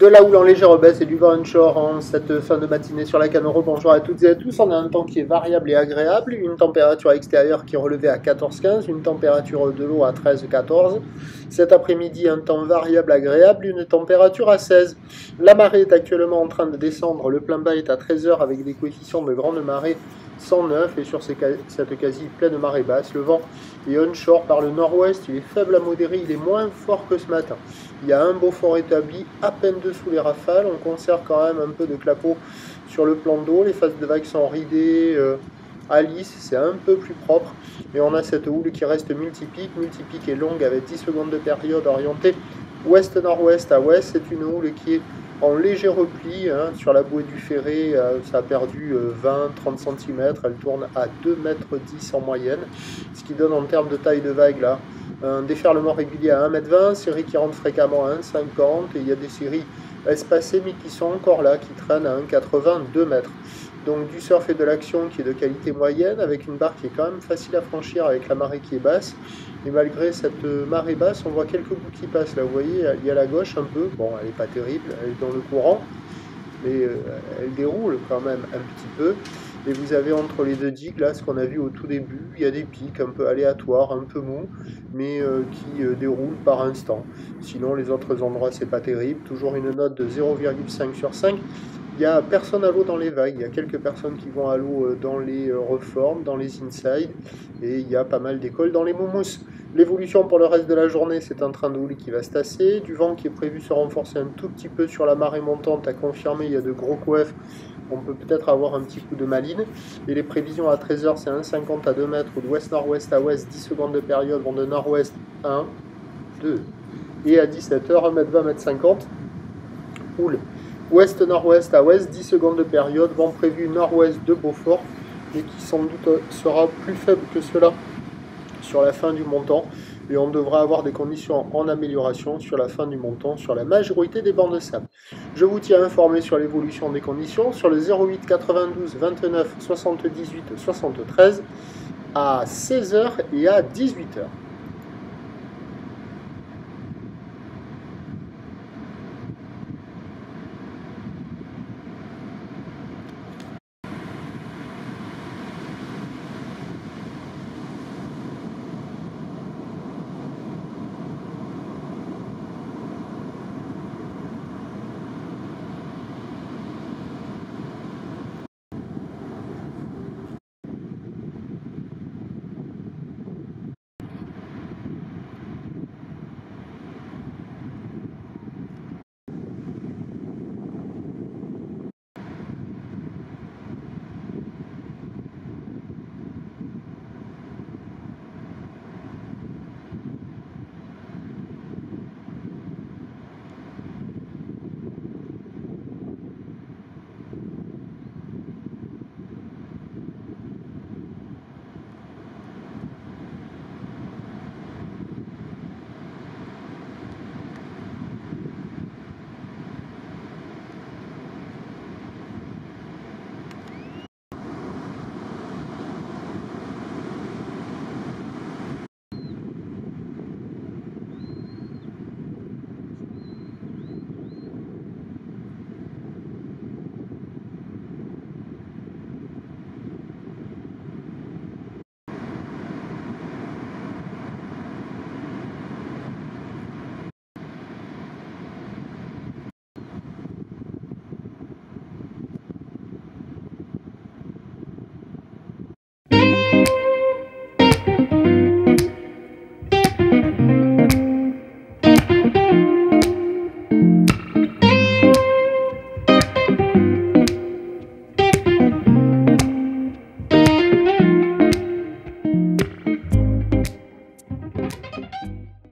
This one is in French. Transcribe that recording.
De la houle en légère baisse et du vent onshore en cette fin de matinée sur la Canoro. Bonjour à toutes et à tous. On a un temps qui est variable et agréable. Une température extérieure qui est relevée à 14-15. Une température de l'eau à 13-14. Cet après-midi, un temps variable agréable. Une température à 16. La marée est actuellement en train de descendre. Le plein bas est à 13h avec des coefficients de grande marée 109 et sur cette quasi pleine marée basse. Le vent est onshore par le nord-ouest. Il est faible à modéré. Il est moins fort que ce matin. Il y a un beau fort établi, à peine dessous les rafales. On conserve quand même un peu de clapot sur le plan d'eau. Les faces de vagues sont ridées, à lisse, c'est un peu plus propre. Et on a cette houle qui reste multipique. Multipique et longue avec 10 secondes de période orientée ouest-nord-ouest à ouest. C'est une houle qui est en léger repli sur la bouée du Ferré. Ça a perdu 20-30 cm. Elle tourne à 2,10 m en moyenne. Ce qui donne en termes de taille de vague là un déferlement régulier à 1,20 m, séries qui rentrent fréquemment à 1,50 m, et il y a des séries espacées mais qui sont encore là, qui traînent à 1,80 m, 2 mètres. Donc du surf et de l'action qui est de qualité moyenne, avec une barre qui est quand même facile à franchir avec la marée qui est basse. Et malgré cette marée basse, on voit quelques bouts qui passent là, vous voyez, il y a la gauche un peu, bon elle n'est pas terrible, elle est dans le courant, mais elle déroule quand même un petit peu. Et vous avez entre les deux digues, là, ce qu'on a vu au tout début, il y a des pics un peu aléatoires, un peu mous, mais qui déroulent par instant. Sinon, les autres endroits, c'est pas terrible. Toujours une note de 0,5 sur 5. Il n'y a personne à l'eau dans les vagues. Il y a quelques personnes qui vont à l'eau dans les reforms, dans les inside, et il y a pas mal d'écoles dans les moumous. L'évolution pour le reste de la journée, c'est un train de houle qui va se tasser. Du vent qui est prévu se renforcer un tout petit peu sur la marée montante, à confirmer, il y a de gros coefs. On peut peut-être avoir un petit coup de maline. Et les prévisions à 13h, c'est 1,50 à 2 mètres, ou de ouest-nord-ouest à ouest, 10 secondes de période, vont de nord-ouest 1, 2. Et à 17h, 1,20 m, 1,50 m, houle ouest-nord-ouest à ouest, 10 secondes de période, vent prévu nord-ouest de Beaufort, et qui sans doute sera plus faible que cela sur la fin du montant. Et on devra avoir des conditions en amélioration sur la fin du montant sur la majorité des bancs de sable. Je vous tiens informé sur l'évolution des conditions sur le 08 92 29 78 73 à 16h et à 18h.